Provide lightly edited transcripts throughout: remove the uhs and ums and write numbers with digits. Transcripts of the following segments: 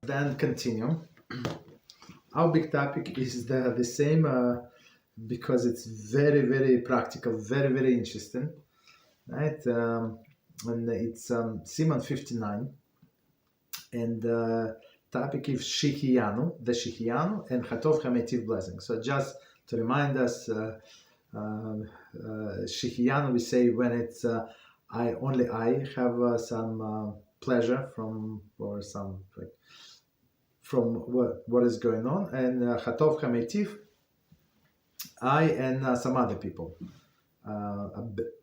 Then continue. Our big topic is the same because it's very, very practical, very, very interesting, right? And it's Siman 59, and topic is Shehecheyanu, the Shehecheyanu, and Hatov Hametiv blessing. So just to remind us, Shehecheyanu we say when it's I have some pleasure from or some from what is going on, and Hatov Hametiv I and some other people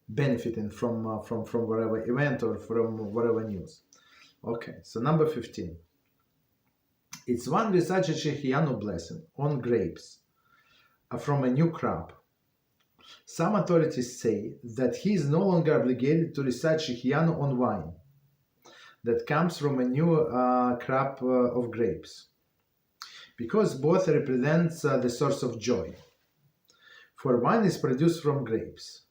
benefiting from whatever event or from whatever news. Okay, so number 15. It's one recite Shehecheyanu blessing on grapes from a new crop. Some authorities say that he is no longer obligated to recite Shehecheyanu on wine that comes from a new crop of grapes, because both represents the source of joy. For wine is produced from grapes.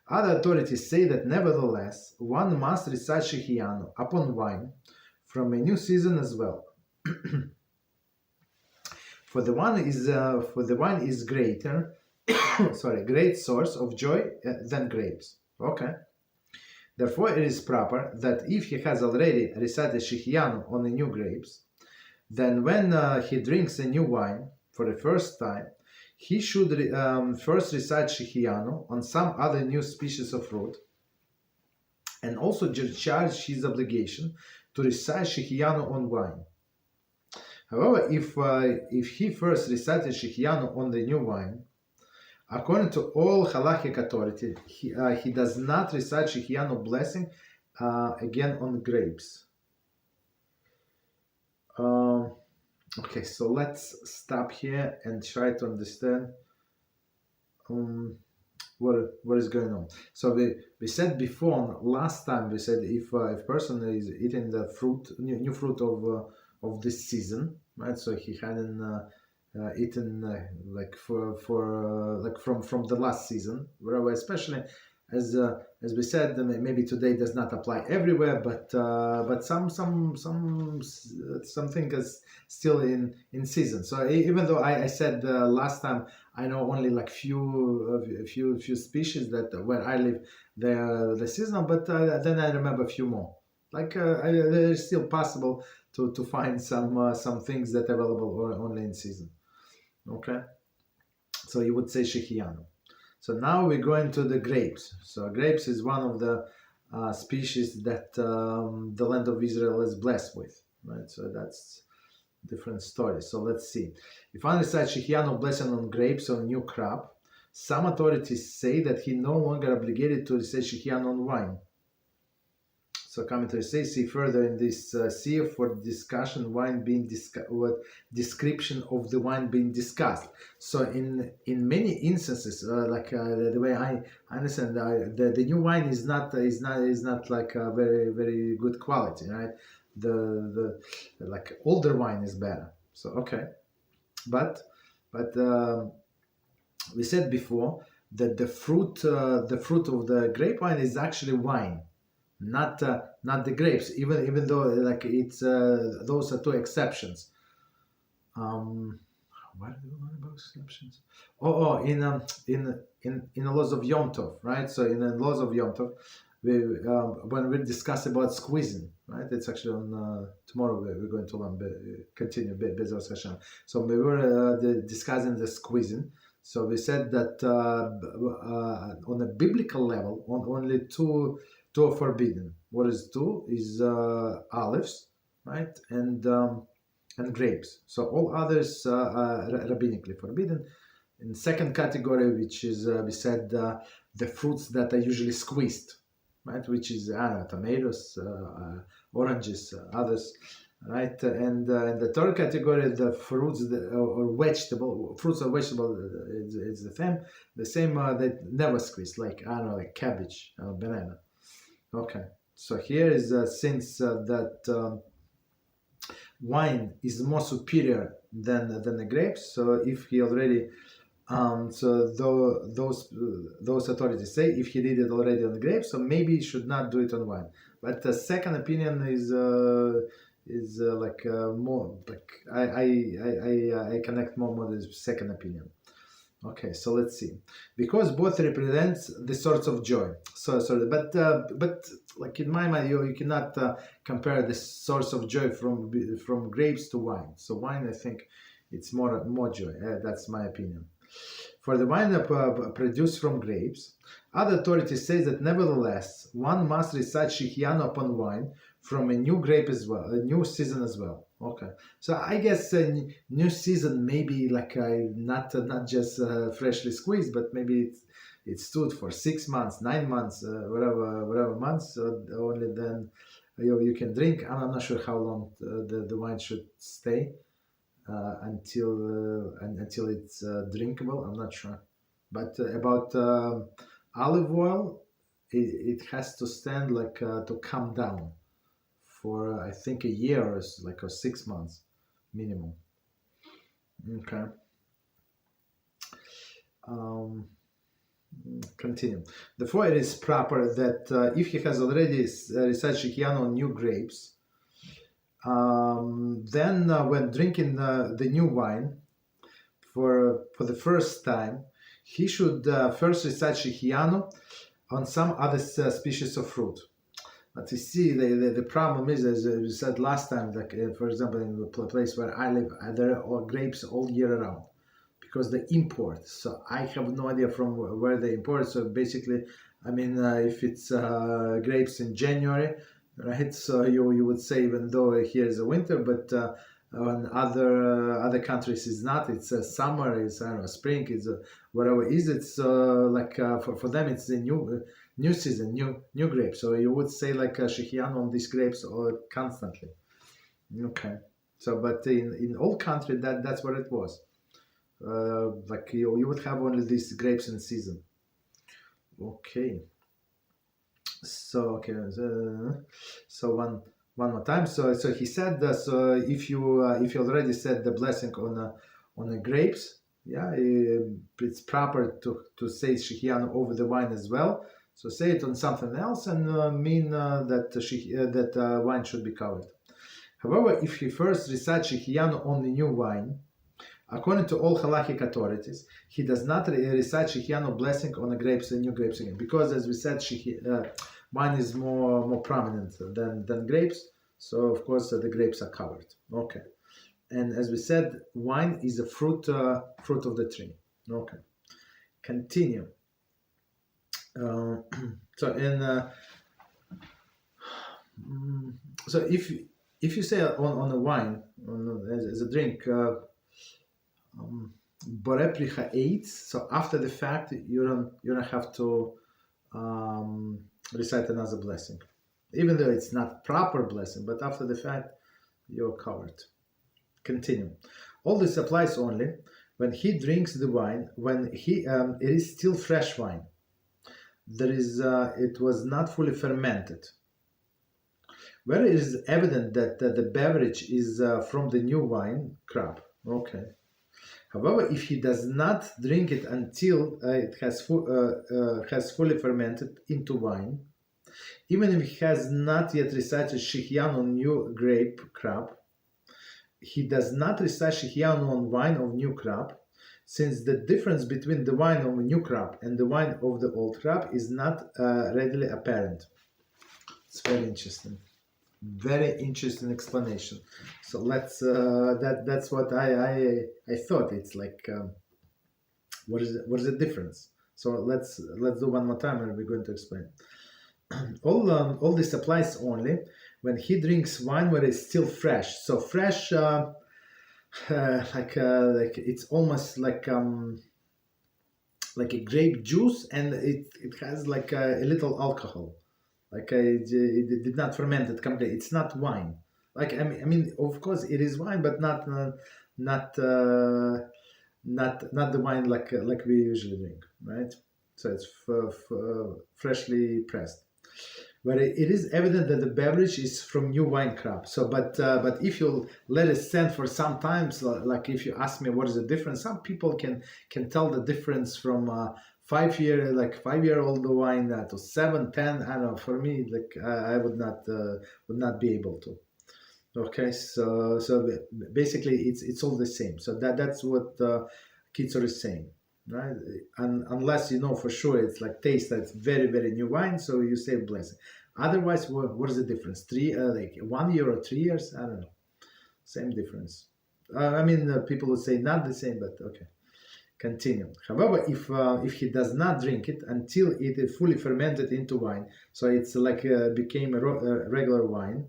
Other authorities say that nevertheless, one must recite Shehecheyanu upon wine from a new season as well. For the wine is greater, great source of joy than grapes. Okay. Therefore, it is proper that if he has already recited Shehecheyanu on the new grapes, then when he drinks a new wine for the first time, he should first recite Shehecheyanu on some other new species of fruit, and also discharge his obligation to recite Shehecheyanu on wine. However, if he first recited Shehecheyanu on the new wine, according to all halachic authority, he does not recite Shehecheyanu blessing again on grapes. Okay, so let's stop here and try to understand what is going on. So we said before, last time we said if person is eating the new fruit of this season, right? So he hadn't eaten like from the last season, wherever, especially as we said, maybe today does not apply everywhere, but something is still in season. So even though I said last time I know only like few species that where I live the seasonal, but then I remember a few more. Like it's still possible to find some things that are available only in season. Okay, so you would say Shehecheyanu. So now we're going to the grapes. So grapes is one of the species that the land of Israel is blessed with, right? So that's different story. So let's see. If one recites Shehecheyanu blessing on grapes on a new crop, some authorities say that he no longer obligated to recite Shehecheyanu on wine. So commentators say, see further in this see for discussion wine being description of the wine being discussed. So in many instances, the way I understand, the new wine is not like a very, very good quality, right? The like older wine is better. So okay, but we said before that the fruit of the grape wine is actually wine, not the grapes, even though like it's those are two exceptions. What do we learn about exceptions? In the laws of Yom Tov, right? So in the laws of Yom Tov, when we discuss about squeezing, right? It's actually on tomorrow we're going to learn continue BeEzrat Hashem. So we were discussing the squeezing. So we said that on a biblical level, only two are forbidden. What is two is olives, right, and grapes. So all others are rabbinically forbidden. In second category, which is we said the fruits that are usually squeezed, right, which is tomatoes, oranges, others, right, and the third category, the fruits or fruits or vegetable, it's the same that never squeezed, like like cabbage, banana. Okay, so here is since that wine is more superior than the grapes. So if he already, those authorities say if he did it already on grapes, so maybe he should not do it on wine. But the second opinion is is more like I connect more with the second opinion. Okay, so let's see. Because both represents the source of joy. But like in my mind, you cannot compare the source of joy from grapes to wine. So wine, I think, it's more joy. That's my opinion. For the wine produced from grapes, other authorities say that nevertheless, one must recite Shehecheyanu upon wine from a new grape as well, a new season as well. Okay, so I guess new season maybe like not just freshly squeezed, but maybe it stood for 6 months, 9 months, whatever months. Only then you can drink. I'm not sure how long the wine should stay until it's drinkable. I'm not sure, but about olive oil, it has to stand to come down for I think a year or 6 months minimum. Okay. Continue. Therefore, it is proper that if he has already recited Shehecheyanu on new grapes, then when drinking the new wine for the first time, he should first recite Shehecheyanu on some other species of fruit. But you see, the problem is, as we said last time, like for example, in the place where I live, there are grapes all year round because they import. So I have no idea from where they import. So basically, I mean, if it's grapes in January, right? So you would say even though here is a winter, but on other countries is not. It's summer, it's I don't know, spring, it's whatever it is. It's for them it's a new season, new grapes. So you would say Shehecheyanu on these grapes constantly. Okay. So but in all country that's what it was. You would have only these grapes in season. Okay. So okay, so one more time. So he said that. So if you already said the blessing on the grapes, yeah, it's proper to say Shehecheyanu over the wine as well. So say it on something else and mean that wine should be covered. However, if he first recites Shehecheyanu on the new wine, according to all halachic authorities, he does not recite Shehecheyanu blessing on the grapes and new grapes again, because as we said, wine is more prominent than grapes. So of course the grapes are covered. Okay, and as we said, wine is a fruit of the tree. Okay, continue. So if you say on the wine as a drink. Borepricha 8. So after the fact, you don't have to recite another blessing, even though it's not proper blessing. But after the fact, you're covered. Continue. All this applies only when he drinks the wine when it is still fresh wine. It was not fully fermented. Where it is evident that the beverage is from the new wine crop. Okay. However, if he does not drink it until it has fully fermented into wine, even if he has not yet recited Shehecheyanu on new grape crop, he does not recite Shehecheyanu on wine of new crop, since the difference between the wine of a new crop and the wine of the old crop is not readily apparent. It's very interesting. Very interesting explanation. So let's that's what I thought. It's like what is the difference? So let's do one more time and we're going to explain. All this applies only when he drinks wine where it's still fresh. So fresh, like it's almost like a grape juice, and it has like a little alcohol. Like it did not ferment it completely. It's not wine. Like I mean, of course it is wine, but not the wine like we usually drink, right? So it's freshly pressed. But it is evident that the beverage is from new wine crop. So, but if you let it stand for some time, so like if you ask me what is the difference, some people can tell the difference from 5-year-old wine to 7, 10. I don't know. For me, like I would not be able to. Okay, so basically it's all the same. So that's what Kitzur is saying, right? And unless you know for sure it's like taste that's very very new wine, so you say blessing. Otherwise, what is the difference? Like 1 year or 3 years? I don't know. Same difference. I mean, people would say not the same, but okay. Continue. However, if he does not drink it until it is fully fermented into wine, so it's like became a regular wine,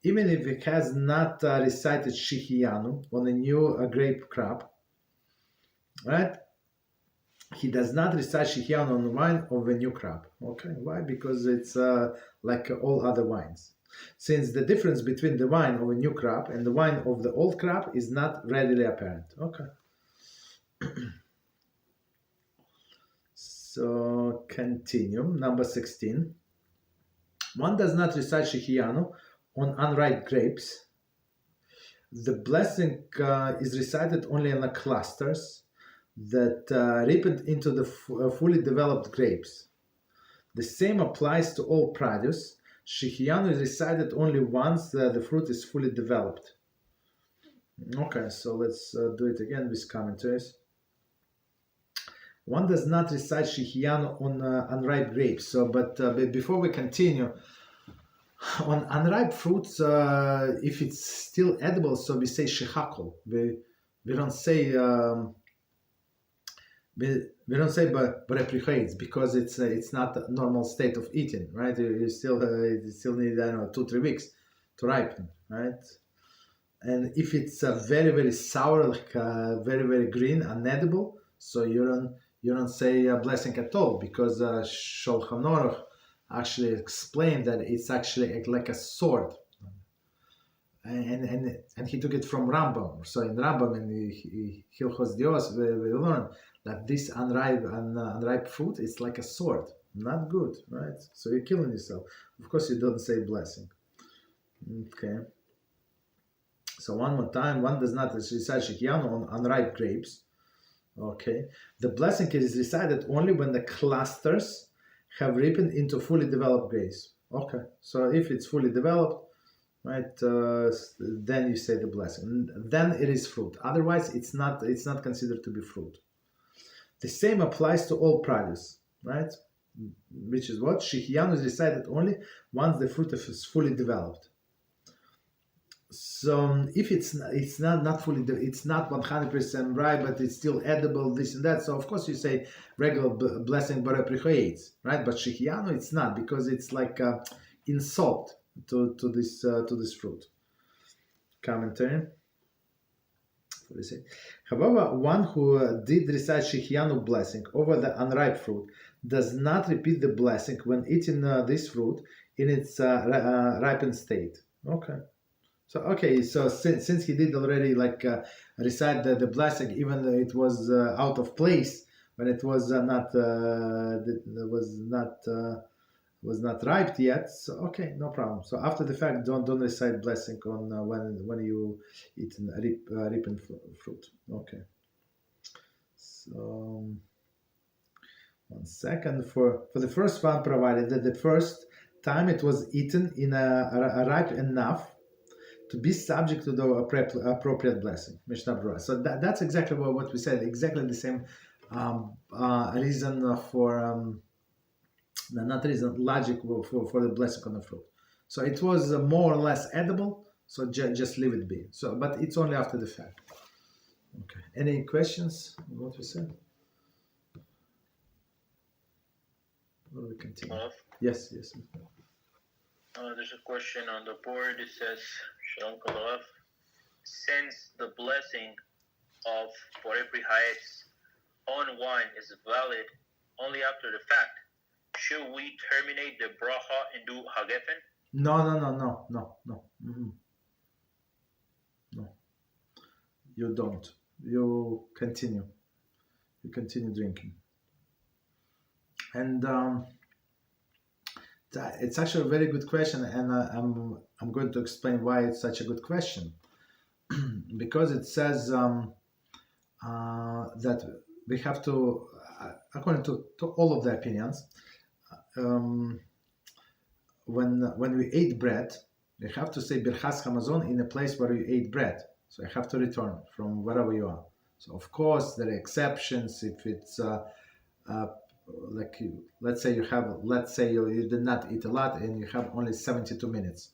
even if it has not recited Shehecheyanu on a new grape crop, right? He does not recite Shehecheyanu on wine of a new crop. Okay, why? Because it's like all other wines. Since the difference between the wine of a new crop and the wine of the old crop is not readily apparent. Okay. So continue. Number 16. One does not recite Shehecheyanu on unripe grapes. The blessing is recited only on the clusters that ripened into the fully developed grapes. The same applies to all produce. Shehecheyanu is recited only once the fruit is fully developed. Okay, so let's do it again with commentaries. One does not recite Shehecheyanu on unripe grapes. So, but before we continue, on unripe fruits, if it's still edible, so we say shehakol. We don't say we don't say bereprichates because it's not a normal state of eating, right? You still need, I don't know, 2-3 weeks to ripen, right? And if it's very very sour, like very very green, unedible, so you don't say a blessing at all because Shulchan Aruch actually explained that it's actually like a sword, and he took it from Rambam. So in Rambam in Hilchos Dios we learn that this unripe fruit is like a sword, not good, right? So you're killing yourself. Of course you don't say blessing. Okay. So one more time, one does not recite Shehecheyanu on unripe grapes. Okay. The blessing is recited only when the clusters have ripened into fully developed grapes. Okay. So if it's fully developed, right, then you say the blessing. Then it is fruit. Otherwise, it's not considered to be fruit. The same applies to all produce, right? Which is what Shehecheyanu is recited only once the fruit is fully developed. So if it's not fully, it's not 100% ripe, but it's still edible, this and that. So of course you say regular blessing bereprichates, right? But Shehecheyanu it's not, because it's like insult to this fruit. Commentary. However, one who did recite Shehecheyanu blessing over the unripe fruit does not repeat the blessing when eating this fruit in its ripened state. Okay. So since he did already like recite the blessing, even though it was out of place when it was not ripe yet, so okay, no problem. So after the fact, don't recite blessing on when you eat ripened fruit. Okay. So 1 second for the first one, provided that the first time it was eaten in a ripe enough to be subject to the appropriate blessing, Mishnah Berurah. So that's exactly what we said. Exactly the same reason for not reason, logic for the blessing on the fruit. So it was more or less edible. So just leave it be. So, but it's only after the fact. Okay. Any questions on what we said? Or we continue? Yes. There's a question on the board. It says, Shalom Kalav. Since the blessing of Bereprichates on wine is valid only after the fact, should we terminate the bracha and do hagefen? No. Mm-hmm. No. You don't. You continue. You continue drinking. And it's actually a very good question, and I'm going to explain why it's such a good question. Because it says that we have to, according to all of the opinions, when we ate bread, you have to say Birchas Hamazon in a place where you ate bread. So you have to return from wherever you are. So of course there are exceptions if it's let's say you did not eat a lot and you have only 72 minutes.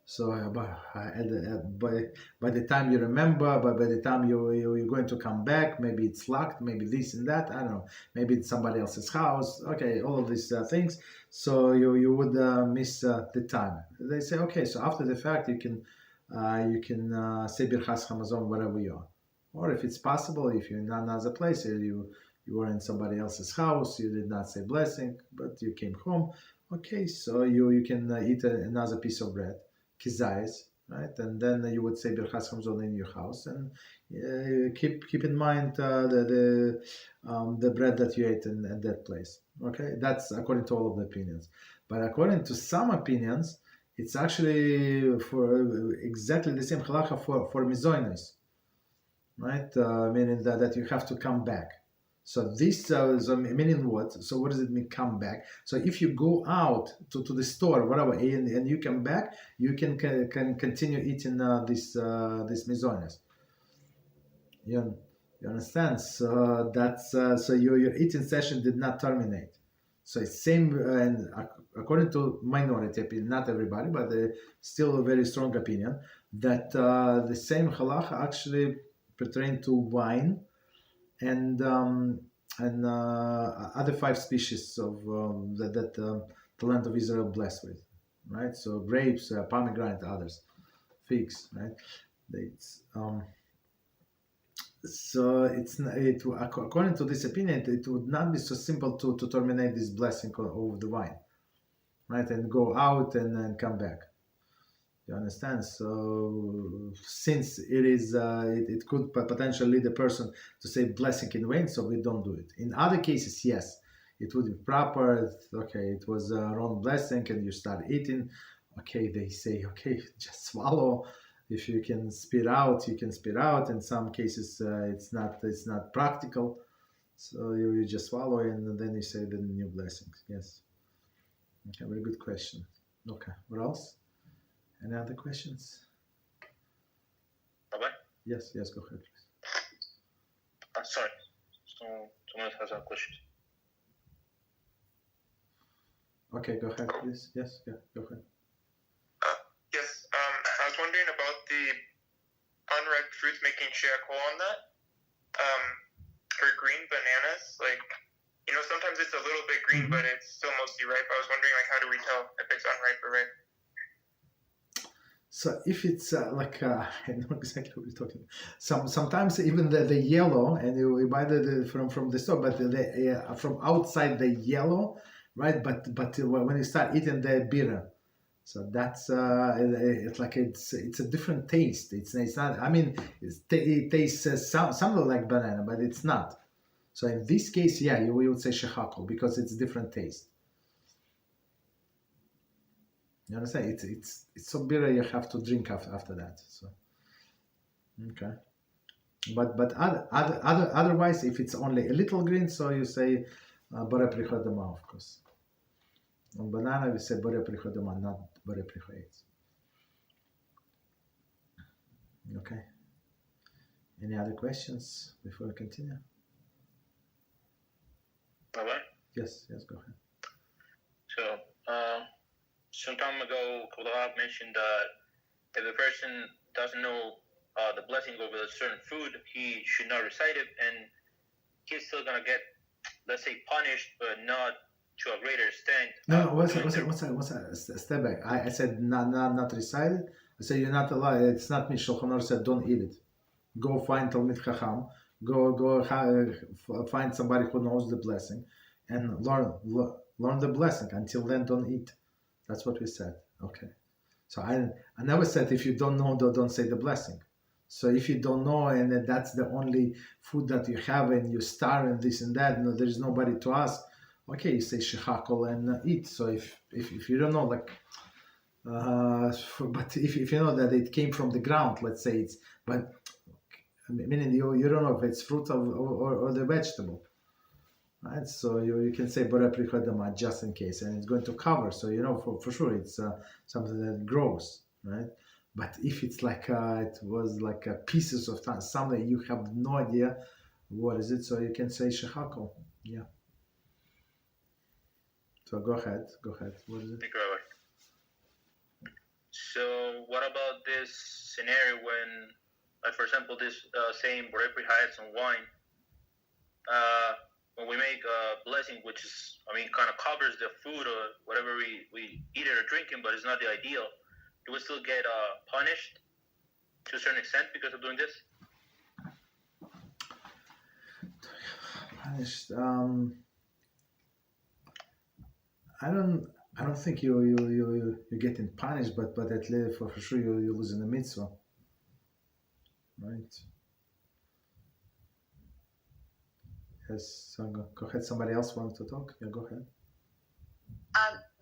So by the time you remember, by the time you're going to come back, maybe it's locked, maybe this and that, I don't know, maybe it's somebody else's house, okay, all of these things. So you would miss the time. They say, okay, so after the fact you can say Birchas Hamazon wherever you are. Or if it's possible, if you're in another place, you were in somebody else's house, you did not say blessing, but you came home, okay, so you can eat another piece of bread, kizayis, right? And then you would say Birchas Hamazon in your house, and keep in mind the bread that you ate in that place. Okay, that's according to all of the opinions. But according to some opinions, it's actually for exactly the same halacha for mizonos, right? Meaning that you have to come back. So this so meaning what? So what does it mean come back? So if you go out to the store, whatever, and you come back, you can continue eating this mizonos. You understand? So that's so your eating session did not terminate. So it's same, and according to minority opinion, not everybody, but still a very strong opinion, that the same halacha actually pertain to wine and other 5 species of that the land of Israel blessed with, right? So grapes, pomegranate, others, figs, right? Dates. So according to this opinion, it would not be so simple to terminate this blessing of the wine, right? And go out and then come back. You understand? So since it is, it could potentially lead the person to say blessing in vain, so we don't do it. In other cases, yes, it would be proper. Okay, it was a wrong blessing, and you start eating. Okay, they say, okay, just swallow. If you can spit out, you can spit out. In some cases, it's not practical, so you just swallow and then you say the new blessings. Yes. Okay, very good question. Okay, what else? Any other questions? Rabbi? Yes, go ahead, please. Sorry, someone has a question. Okay, go ahead, please. Yes, go ahead. Yes, I was wondering about the unripe fruits making shehecheyanu on that. For green bananas, sometimes it's a little bit green, but it's still mostly ripe. I was wondering, how do we tell if it's unripe or ripe? So if it's I know exactly what you're talking about. Sometimes even the yellow, and you buy from the store, but from outside the yellow, right? But when you start eating the bitter, so that's it's a different taste. It's not. I mean, it tastes something like banana, but it's not. So in this case, yeah, we would say shehecheyanu because it's different taste. You understand? It's so bitter you have to drink after that. So okay, but otherwise, if it's only a little green, so you say borei prichodama, of course. On banana we say borei prichodama, not borei prichoetz. Okay. Any other questions before we continue? Rabbi? Yes, go ahead. So, some time ago, Rabbi mentioned that if a person doesn't know the blessing over a certain food, he should not recite it, and he's still gonna get, let's say, punished, but not to a greater extent. No, what's that? Step back. I said not recite it. I said you're not allowed. It's not me. Shulchan Aruch said don't eat it. Go find Talmid Chacham. Go find somebody who knows the blessing, and learn the blessing. Until then, don't eat. That's what we said. Okay. So I never said if you don't know, don't say the blessing. So if you don't know, and that's the only food that you have, and you starve and this and that, and there's nobody to ask. Okay, you say shehecheyanu and eat. So if you don't know, but if you know that it came from the ground, let's say but meaning you don't know if it's fruit or the vegetable, right? So you can say borei prichodama just in case, and it's going to cover. So for sure it's something that grows. right? But if it's like it was like pieces of something you have no idea what is it, so you can say shehako. Yeah. So go ahead. What is it? Thank you, Rabbi. So what about this scenario when, like for example, this saying "Borepri hayetz" on wine, when we make a blessing, which is, kind of covers the food or whatever we eat it or drinking, but it's not the ideal, do we still get punished to a certain extent because of doing this? Punished. I don't think you're getting punished, but at least for sure you're losing the mitzvah, right? Yes. So go ahead. Somebody else wants to talk? Yeah, go ahead.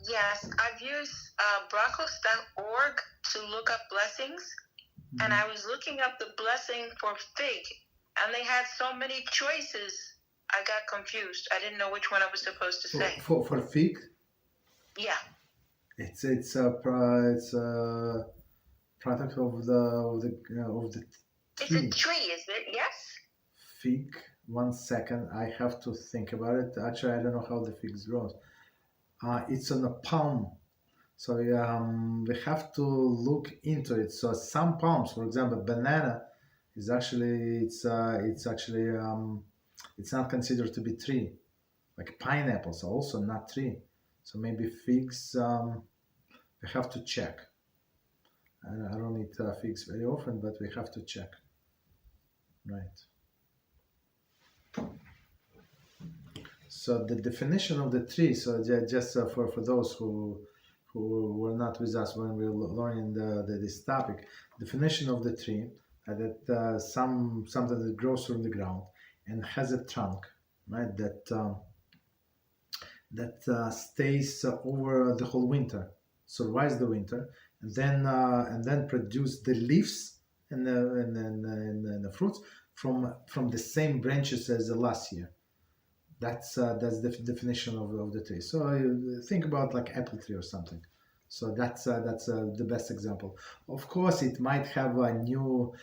Yes, I've used brachos.org to look up blessings, and I was looking up the blessing for fig, and they had so many choices. I got confused. I didn't know which one I was supposed to say. For fig? Yeah. It's a product of the It's tree. a tree, is it? Yes. Fig. 1 second, I have to think about it. Actually, I don't know how the figs grows. It's on a palm, so we have to look into it. So some palms, for example, banana is actually it's not considered to be tree. Like pineapples are also not tree. So maybe figs. We have to check. I don't eat figs very often, but we have to check. Right. So the definition of the tree. So just for those who were not with us when we were learning this topic, definition of the tree that something that grows from the ground and has a trunk, right? That stays over the whole winter, survives the winter, and then produce the leaves and the fruits from the same branches as the last year. That's the definition of the tree. So you think about like apple tree or something. So that's the best example. Of course, it might have a new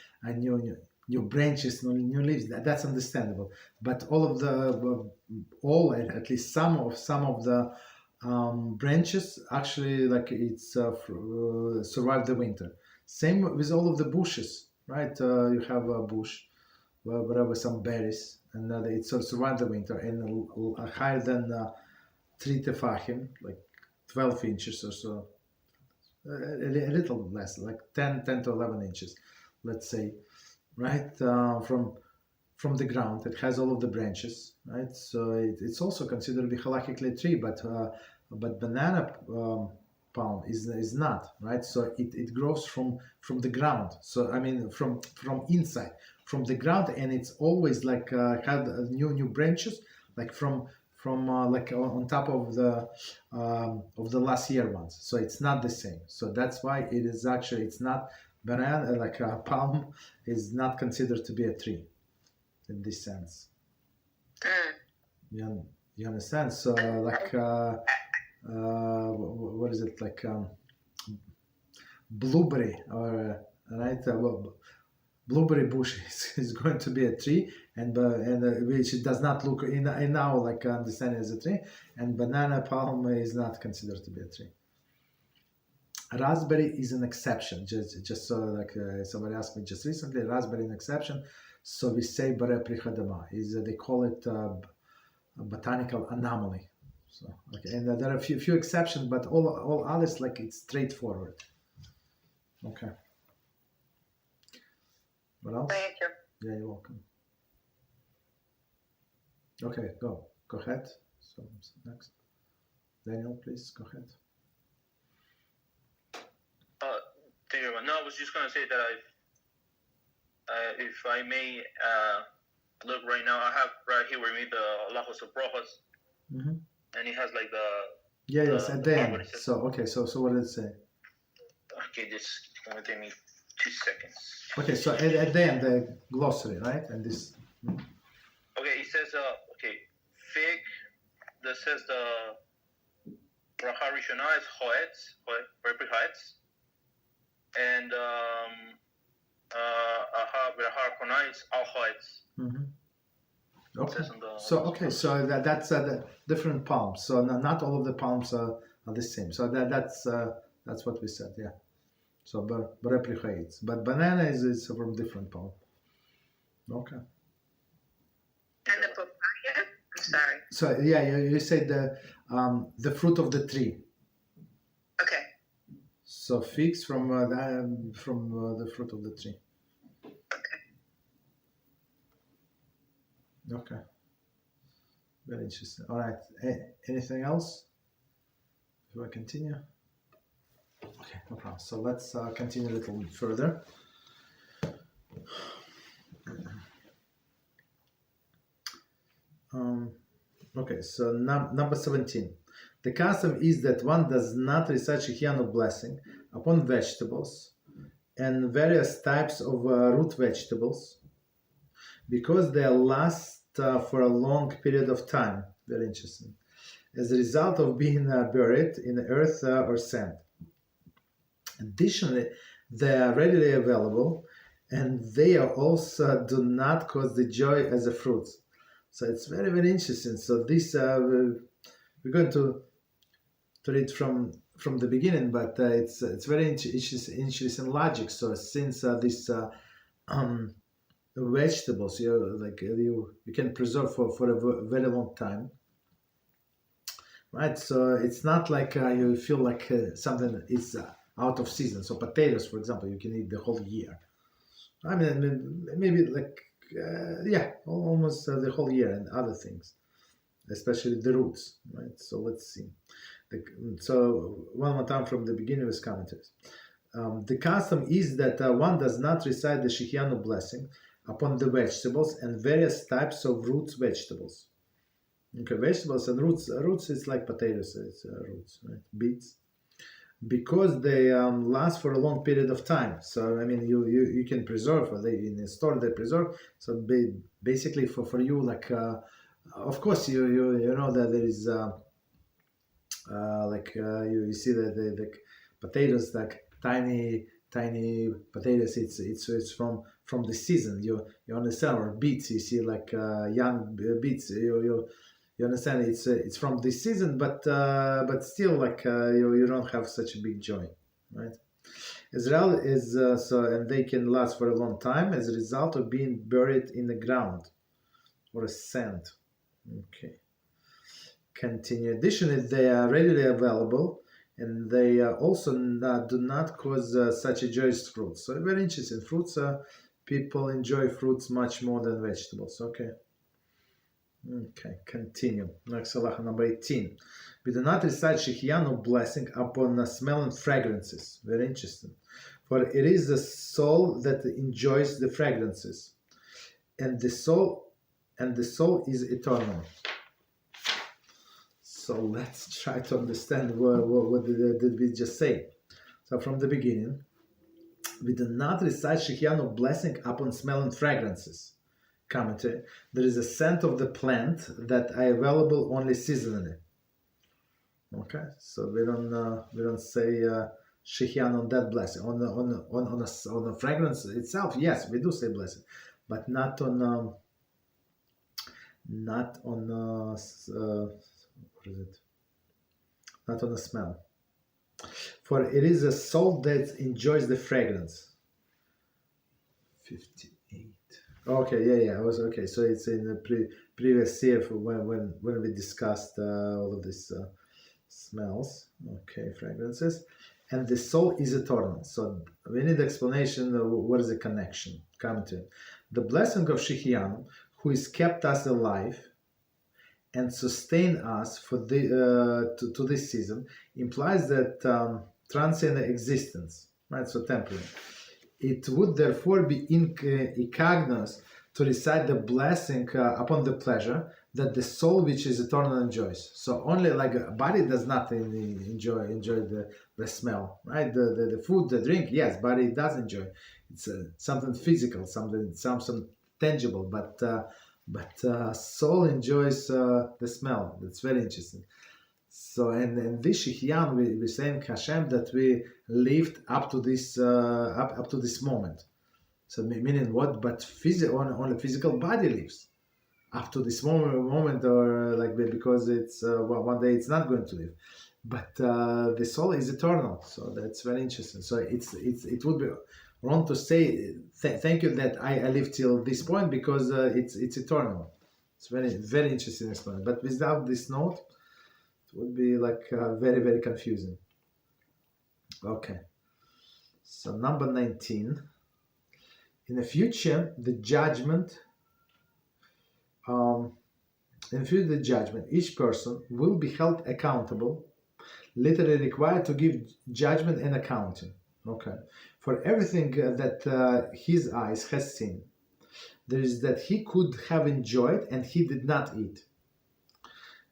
branches, new leaves. That's understandable. But at least some of the branches actually like it's survive the winter. Same with all of the bushes, right? You have a bush, whatever, some berries, and it survive the winter, and higher than 3 tefachim, like 12 inches or so, a little less, like 10 to 11 inches, let's say, right, from the ground. It has all of the branches, right? So it's also considered to be halachically tree, but banana palm is not, right? So it grows from the ground. So I mean from inside, from the ground, and it's always like had new branches, like from like on top of the last year ones. So it's not the same. So that's why it is actually, it's not banana, like a palm is not considered to be a tree in this sense. You understand? So like what is it, like blueberry, or right? Blueberry bush is going to be a tree, and which does not look in now like understanding as a tree, and banana palm is not considered to be a tree. Raspberry is an exception. Just so like somebody asked me just recently, raspberry an exception. So we say bare prichadama is they call it a botanical anomaly. So okay, and there are a few exceptions, but all others like it's straightforward. Okay. What else? Thank you. Yeah, you're welcome. Okay, go ahead. So next, Daniel, please go ahead. No, I was just gonna say that if I may look right now, I have right here with me the Lachos of Brochos, and it has like the yes, at the end. So okay, so what did it say? Okay, this only take me 2 seconds. Okay, so at the end, the glossary, right? And this. Okay, it says fig. That says the bracha rishona is hoetz, every hoetz. and Harkonites, Alchites. Okay. So that's the different palms. So not all of the palms are the same. So that's what we said. Yeah. So but replicates. But banana is from different palm. Okay. And the papaya? I'm sorry. So yeah, you said the fruit of the tree. Okay. So figs from the fruit of the tree. Okay. Very interesting. All right. Anything else? Do I continue? Okay, no problem. So let's continue a little bit further. Okay, so number 17. The custom is that one does not recite Shehecheyanu blessing upon vegetables and various types of root vegetables because they last for a long period of time. Very interesting. As a result of being buried in earth or sand. Additionally, they are readily available and they are also do not cause the joy as a fruit. So it's very, very interesting. So this we're going to read from the beginning, but it's very interesting logic. So since these vegetables you can preserve for a very long time, right? So it's not like you feel like something is out of season. So potatoes, for example, you can eat the whole year. I mean maybe like almost the whole year, and other things, especially the roots, right? So let's see. So one more time from the beginning with commentaries. The custom is that one does not recite the Shehecheyanu blessing upon the vegetables and various types of roots vegetables. Okay, vegetables and roots. Roots is like potatoes. It's roots, right? Beets, because they last for a long period of time. So I mean, you can preserve, or they in the store they preserve. So basically, for you, like of course you know that there is you see that the potatoes, like tiny potatoes. It's from the season. You understand, or beets. You see like young beets. You understand, it's from this season, but still like you don't have such a big joy, right? Israel is and they can last for a long time as a result of being buried in the ground or a sand. Okay. Continue. Additionally, they are readily available, and they also do not cause such a joyous fruit. So very interesting. Fruits. People enjoy fruits much more than vegetables. Okay. Okay, continue. Next halacha, number 18. We do not recite Shehecheyanu blessing upon smell and fragrances. Very interesting. For it is the soul that enjoys the fragrances, and the soul is eternal. So let's try to understand what did we just say. So from the beginning, we do not recite Shehecheyanu blessing upon smell and fragrances. Commentary: there is a scent of the plant that are available only seasonally. Okay, so we don't say Shehecheyanu on that blessing. On a fragrance itself, yes, we do say blessing, but not on what is it? Not on the smell. For it is a soul that enjoys the fragrance. 58. Okay, I was okay. So it's in the previous year when we discussed all of these smells. Okay, fragrances, and the soul is eternal. So we need explanation of what is the connection. Commentary: the blessing of Shehecheyanu, who has kept us alive and sustain us for to this season, implies that transient existence, right? So temporary. It would therefore be incongruous to recite the blessing upon the pleasure that the soul which is eternal enjoys. So only like a body does not enjoy the smell, right? The food, the drink, yes, body does enjoy. It's something physical, something tangible, but soul enjoys the smell. That's very interesting. So and this Shehecheyanu, we saying Hashem that we lived up to this up to this moment. So meaning what? But only physical body lives up to this moment, or like because it's one day it's not going to live. But the soul is eternal, so that's very interesting. So it would be wrong to say thank you that I live till this point because it's eternal. It's very interesting explanation. But without this note, it would be like very confusing. Okay. So number 19. In the future, the judgment. In the future, the judgment, each person will be held accountable, literally required to give judgment and accounting. Okay, for everything that his eyes has seen. There is that he could have enjoyed and he did not eat.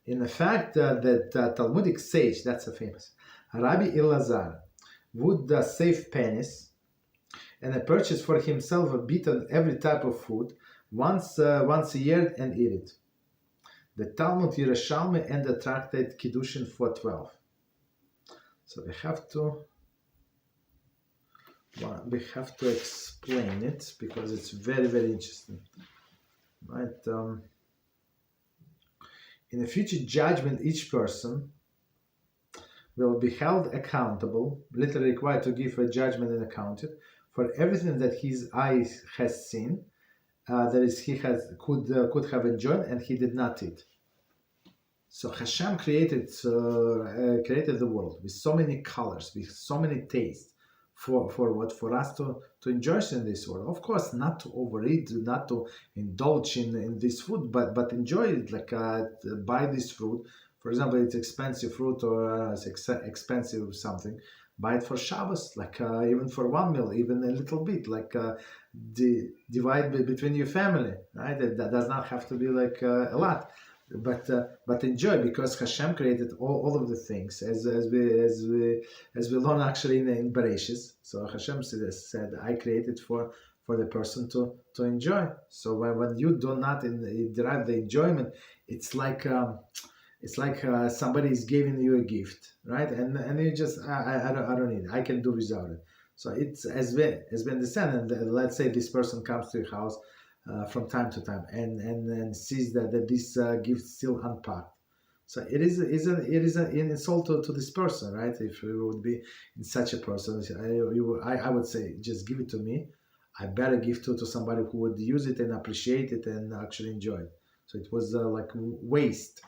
In the fact that Talmudic sage, that's a famous, Rabbi Elazar, would save pennies and purchase for himself a bit of every type of food once a year and eat it. The Talmud Yerushalmi and the tractate Kiddushin 4:12. So we have to explain it because it's very interesting, right? In the future judgment, each person will be held accountable, literally required to give a judgment and account it for everything that his eyes has seen, that is, he could have enjoyed and he did not eat. So Hashem created the world with so many colors, with so many tastes, for us to enjoy in this world. Of course, not to overeat, not to indulge in this food, but enjoy it. Like buy this fruit. For example, it's expensive fruit or expensive something. Buy it for Shabbos, like even for one meal, even a little bit, like divide between your family, right? That does not have to be like a lot, but enjoy, because Hashem created all of the things as we learn actually in Bereshis. So Hashem said, I created for the person to enjoy. So when you do not derive the enjoyment, it's like somebody is giving you a gift, right? And you just I don't need it. I can do without it. So it's as we understand. And let's say this person comes to your house from time to time and sees that this gift still unpacked. So it is an insult to this person, right? If we would be in such a person, I would say, just give it to me. I better give to somebody who would use it and appreciate it and actually enjoy it. So it was like waste,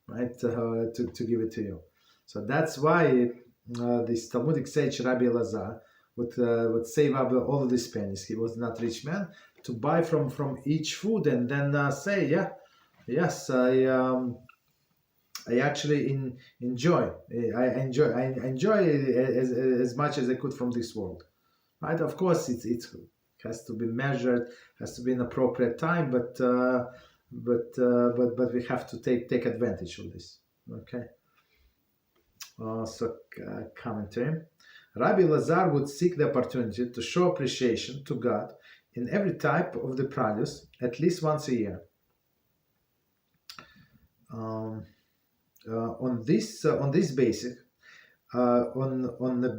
right? To give it to you. So that's why this Talmudic sage Rabbi Elazar would save up all of these pennies. He was not rich man, to buy from each food and then say, yes, I actually enjoy. I enjoy as much as I could from this world, right? Of course, it has to be measured, has to be an appropriate time, but we have to take advantage of this. Okay. So commentary. Rabbi Lazar would seek the opportunity to show appreciation to God in every type of the produce at least once a year. On the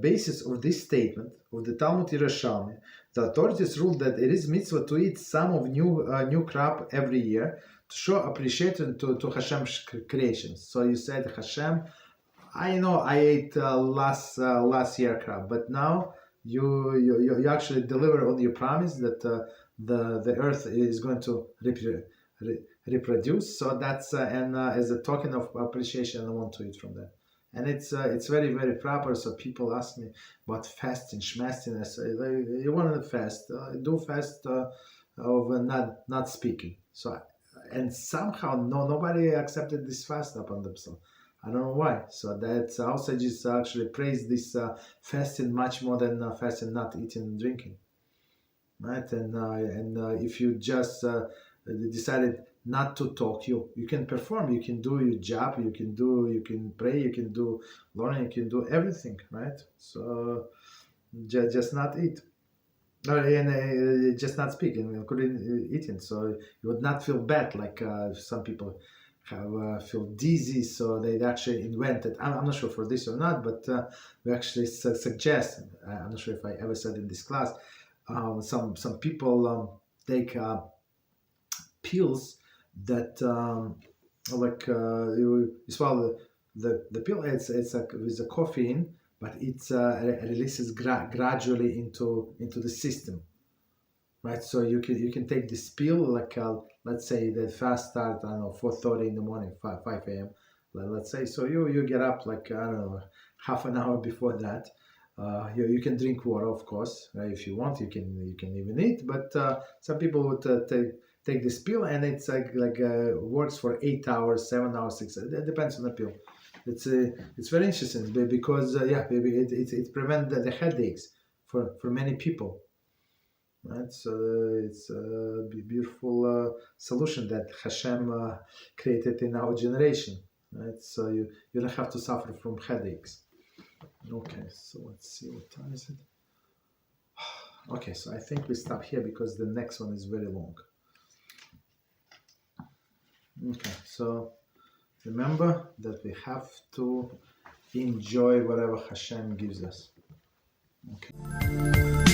basis of this statement of the Talmud Yerushalmi, the authorities ruled that it is mitzvah to eat some of new crop every year to show appreciation to Hashem's creations. So you said, Hashem, I know I ate last year crop, but now you actually deliver on your promise that the earth is going to reproduce. So that's and as a token of appreciation, I want to eat from that. And it's very proper. So people ask me about fasting, shmasting. I say, you want to fast? Do fast of not speaking. So and somehow nobody accepted this fast upon themselves. I don't know why. So that's also just actually praise this fasting much more than fasting not eating and drinking, right? And if you just decided not to talk, you can perform, you can do your job, you can pray, you can do learning, you can do everything, right? So just not eat, and just not speak, and couldn't eating. So you would not feel bad like some people feel dizzy, so they actually invented. I'm not sure for this or not, but we actually suggest. I'm not sure if I ever said in this class. Some people take pills that you swallow the pill. It's like with the caffeine, but it releases gradually into the system. Right, so you can take this pill, like let's say the fast start, I don't know, 4:30 in the morning, 5 a.m. Let's say, so you get up like, I don't know, half an hour before that. You can drink water, of course, right? If you want, you can even eat. But some people would take this pill, and it's like works for 8 hours, 7 hours, 6. It depends on the pill. It's very interesting because it prevents the headaches for many people. Right, so it's a beautiful solution that HaShem created in our generation. Right, so you don't have to suffer from headaches. Okay, so let's see, what time is it? Okay, so I think we stop here because the next one is very long. Okay, so remember that we have to enjoy whatever HaShem gives us. Okay.